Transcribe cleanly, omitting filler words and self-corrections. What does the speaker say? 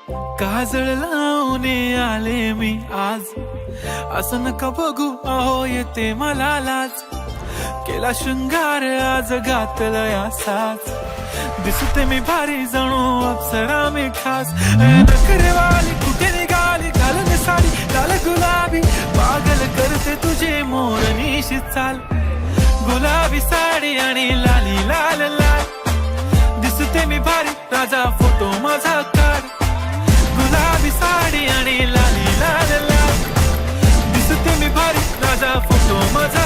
काजळ लावून आले मी आज, असं नका बघू अहो येते मला लाज. केला शृंगार आज घातलाय असाच, दिसते मी भारी जणू अप्सरा मी खास. नखरेवाली कुठे निघाली घालून साडी लाल गुलाबी, पागल करते तुझे मोरनीशी चाल. गुलाबी साडी आणि लाली लाल लाल, दिसते मी भारी राजा फोटो माझा काढ. गुलाबी साडी आणि लाली लाल लाल, दिसते मी भारी राजा फोटो माझा